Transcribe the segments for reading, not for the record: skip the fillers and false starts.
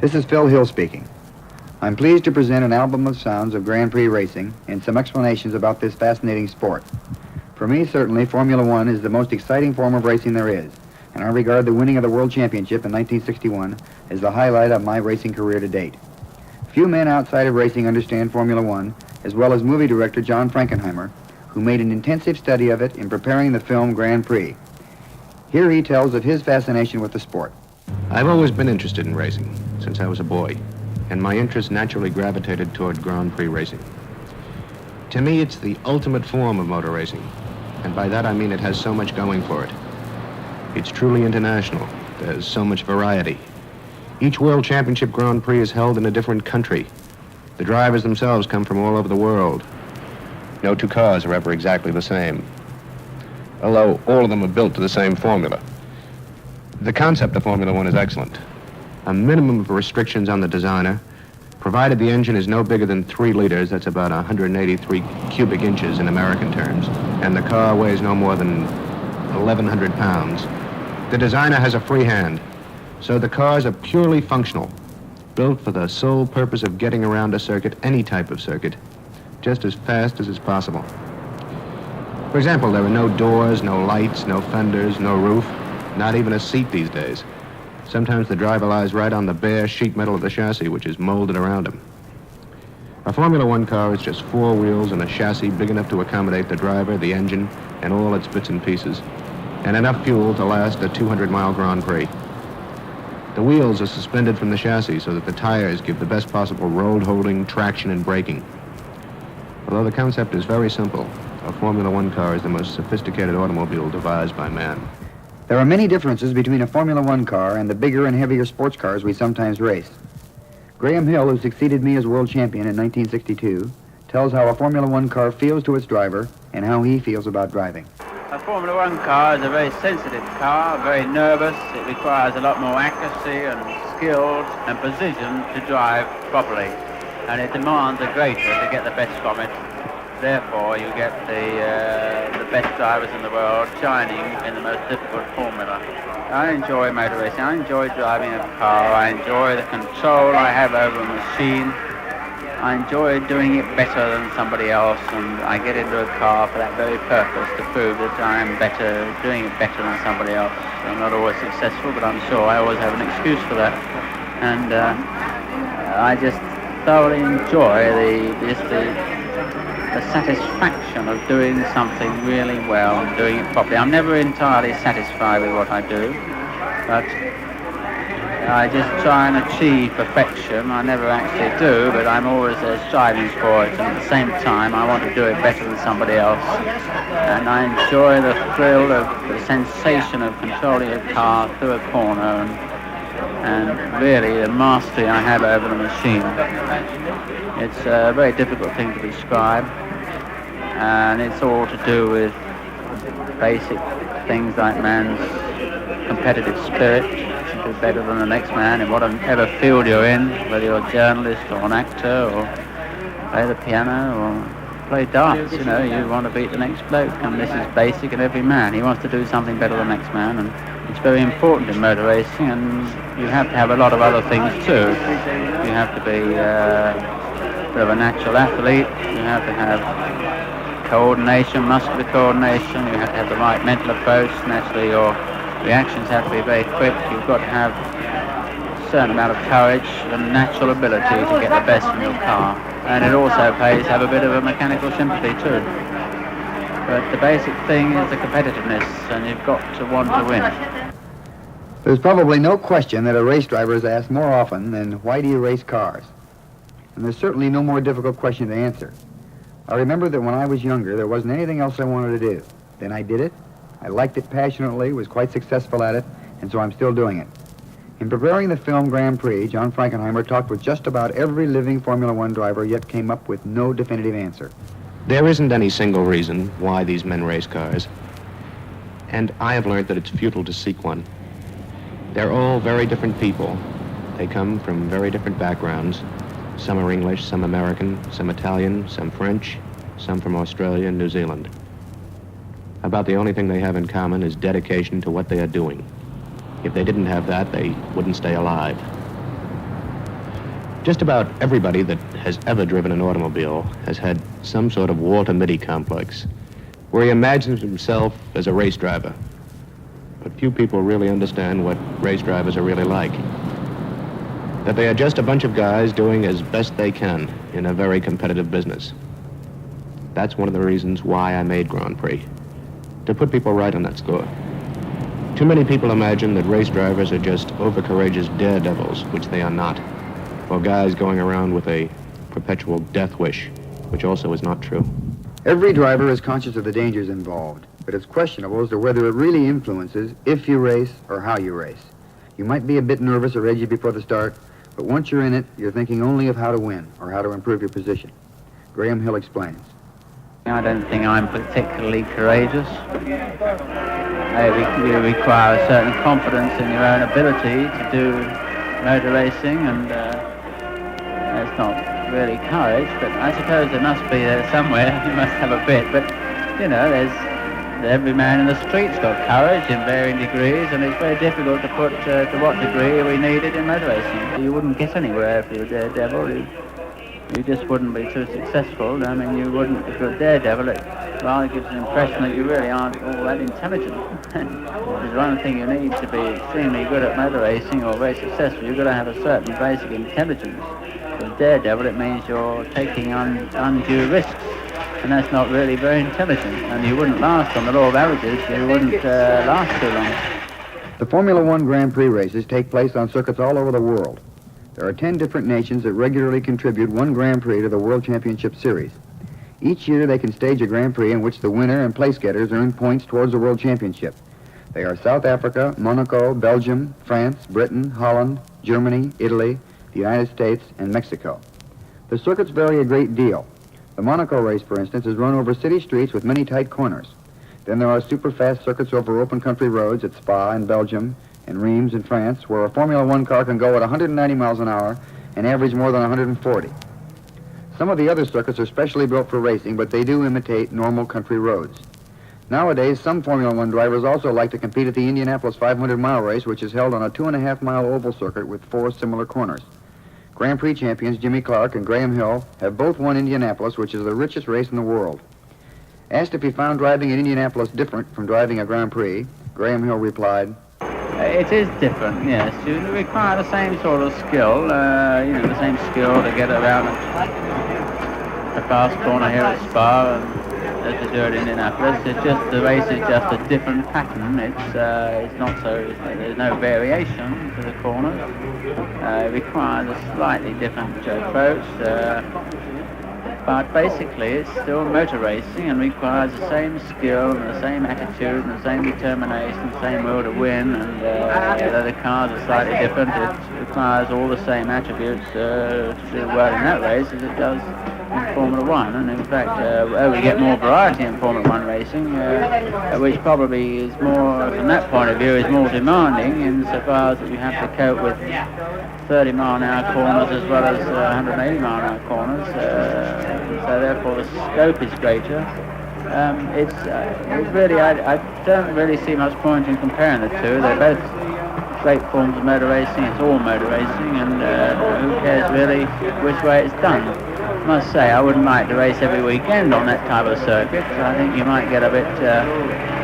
This is Phil Hill speaking. I'm pleased to present an album of sounds of Grand Prix racing and some explanations about this fascinating sport. For me, certainly, Formula One is the most exciting form of racing there is, and I regard the winning of the World Championship in 1961 as the highlight of my racing career to date. Few men outside of racing understand Formula One, as well as movie director John Frankenheimer, who made an intensive study of it in preparing the film Grand Prix. Here he tells of his fascination with the sport. I've always been interested in racing since I was a boy, and my interest naturally gravitated toward Grand Prix racing. To me, it's the ultimate form of motor racing, and by that I mean it has so much going for it. It's truly international. There's so much variety. Each World Championship Grand Prix is held in a different country. The drivers themselves come from all over the world. No two cars are ever exactly the same, although all of them are built to the same formula. The concept of Formula One is excellent. A minimum of restrictions on the designer, provided the engine is no bigger than 3 liters, that's about 183 cubic inches in American terms, and the car weighs no more than 1,100 pounds. The designer has a free hand, so the cars are purely functional, built for the sole purpose of getting around a circuit, any type of circuit, just as fast as is possible. For example, there are no doors, no lights, no fenders, no roof, not even a seat these days. Sometimes the driver lies right on the bare sheet metal of the chassis, which is molded around him. A Formula One car is just 4 wheels and a chassis big enough to accommodate the driver, the engine, and all its bits and pieces, and enough fuel to last a 200-mile Grand Prix. The wheels are suspended from the chassis so that the tires give the best possible road holding, traction, and braking. Although the concept is very simple, a Formula One car is the most sophisticated automobile devised by man. There are many differences between a Formula One car and the bigger and heavier sports cars we sometimes race. Graham Hill, who succeeded me as world champion in 1962, tells how a Formula One car feels to its driver and how he feels about driving. A Formula One car is a very sensitive car, very nervous. It requires a lot more accuracy and skill and precision to drive properly. And it demands a greater to get the best from it. Therefore, you get the best drivers in the world shining in the most difficult formula. I enjoy motor racing. I enjoy driving a car. I enjoy the control I have over a machine. I enjoy doing it better than somebody else, and I get into a car for that very purpose, to prove that I am better, doing it better than somebody else. I'm not always successful, but I'm sure I always have an excuse for that. And I just thoroughly enjoy the satisfaction of doing something really well and doing it properly. I'm never entirely satisfied with what I do, but I just try and achieve perfection. I never actually do, but I'm always striving for it, and at the same time I want to do it better than somebody else. And I enjoy the thrill of the sensation of controlling a car through a corner, and really the mastery I have over the machine. It's a very difficult thing to describe, and it's all to do with basic things like man's competitive spirit, to do better than the next man in whatever field you're in, whether you're a journalist or an actor or play the piano or play darts. You know, you want to beat the next bloke, and this is basic in every man. He wants to do something better than the next man, and it's very important in motor racing, and you have to have a lot of other things too. You have to be a bit of a natural athlete. You have to have coordination, muscular coordination. You have to have the right mental approach. Naturally, your reactions have to be very quick. You've got to have a certain amount of courage and natural ability to get the best from your car. And it also pays to have a bit of a mechanical sympathy too. But the basic thing is the competitiveness, and you've got to want to win. There's probably no question that a race driver is asked more often than, why do you race cars? And there's certainly no more difficult question to answer. I remember that when I was younger, there wasn't anything else I wanted to do. Then I did it. I liked it passionately, was quite successful at it, and so I'm still doing it. In preparing the film Grand Prix, John Frankenheimer talked with just about every living Formula One driver, yet came up with no definitive answer. There isn't any single reason why these men race cars, and I have learned that it's futile to seek one. They're all very different people. They come from very different backgrounds. Some are English, some American, some Italian, some French, some from Australia and New Zealand. About the only thing they have in common is dedication to what they are doing. If they didn't have that, they wouldn't stay alive. Just about everybody that has ever driven an automobile has had some sort of Walter Mitty complex, where he imagines himself as a race driver. But few people really understand what race drivers are really like. That they are just a bunch of guys doing as best they can in a very competitive business. That's one of the reasons why I made Grand Prix, to put people right on that score. Too many people imagine that race drivers are just overcourageous daredevils, which they are not, or guys going around with a perpetual death wish, which also is not true. Every driver is conscious of the dangers involved, but it's questionable as to whether it really influences if you race or how you race. You might be a bit nervous or edgy before the start, but once you're in it, you're thinking only of how to win or how to improve your position. Graham Hill explains. I don't think I'm particularly courageous. You require a certain confidence in your own ability to do motor racing, and it's not really courage, but I suppose there must be there somewhere. You must have a bit, but you know, every man in the street's got courage in varying degrees, and it's very difficult to put to what degree we need it in motor racing. You wouldn't get anywhere if you were Daredevil. You just wouldn't be too successful. I mean, you wouldn't, if you're a Daredevil, it rather gives an impression that you really aren't all that intelligent. There's one thing you need to be extremely good at motor racing or very successful. You've got to have a certain basic intelligence. With Daredevil, it means you're taking undue risks, and that's not really very intelligent, and you wouldn't last on the law of averages. You wouldn't last too long. The Formula One Grand Prix races take place on circuits all over the world. There are 10 different nations that regularly contribute one Grand Prix to the World Championship Series. Each year they can stage a Grand Prix in which the winner and place getters earn points towards the World Championship. They are South Africa, Monaco, Belgium, France, Britain, Holland, Germany, Italy, the United States, and Mexico. The circuits vary a great deal. The Monaco race, for instance, is run over city streets with many tight corners. Then there are super-fast circuits over open country roads at Spa in Belgium and Reims in France, where a Formula One car can go at 190 miles an hour and average more than 140. Some of the other circuits are specially built for racing, but they do imitate normal country roads. Nowadays, some Formula One drivers also like to compete at the Indianapolis 500-mile race, which is held on a 2.5-mile oval circuit with 4 similar corners. Grand Prix champions Jimmy Clark and Graham Hill have both won Indianapolis, which is the richest race in the world. Asked if he found driving in Indianapolis different from driving a Grand Prix, Graham Hill replied, It is different, yes. You require the same sort of skill, the same skill to get around a fast corner here at Spa as to do it in Indianapolis. It's just, the race is just a different pattern. It's not so, there's no variation to the corners. It requires a slightly different approach. But basically it's still motor racing and requires the same skill and the same attitude and the same determination, the same will to win, and although the cars are slightly different, it requires all the same attributes to do well in that race as it does in Formula One. And in fact, we get more variety in Formula One racing, which probably is more, from that point of view, is more demanding insofar as that you have to cope with 30-mile-an-hour corners as well as 180-mile-an-hour corners, so therefore the scope is greater. It's really, I don't really see much point in comparing the two. They're both great forms of motor racing. It's all motor racing, and who cares really which way it's done. I must say, I wouldn't like to race every weekend on that type of circuit. I think you might get a bit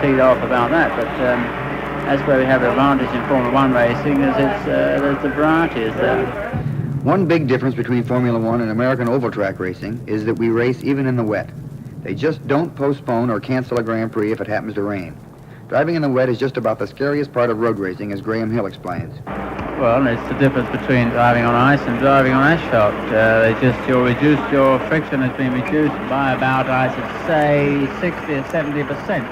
teed off about that, but that's where we have the advantage in Formula One racing, is there's the variety is there. One big difference between Formula One and American oval track racing is that we race even in the wet. They just don't postpone or cancel a Grand Prix if it happens to rain. Driving in the wet is just about the scariest part of road racing, as Graham Hill explains. Well, it's the difference between driving on ice and driving on asphalt. Your friction has been reduced by about, I should say, 60 or 70%.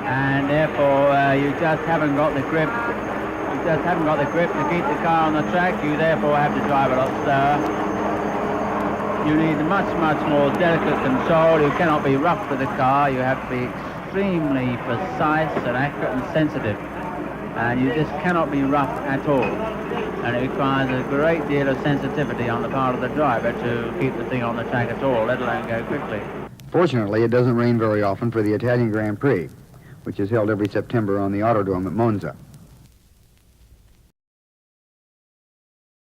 And therefore, you just haven't got the grip. You just haven't got the grip to keep the car on the track. You therefore have to drive a lot slower. You need much, much more delicate control. You cannot be rough with the car. You have to be extremely precise and accurate and sensitive. And you just cannot be rough at all. And it requires a great deal of sensitivity on the part of the driver to keep the thing on the track at all, let alone go quickly. Fortunately, it doesn't rain very often for the Italian Grand Prix, which is held every September on the Autodrome at Monza.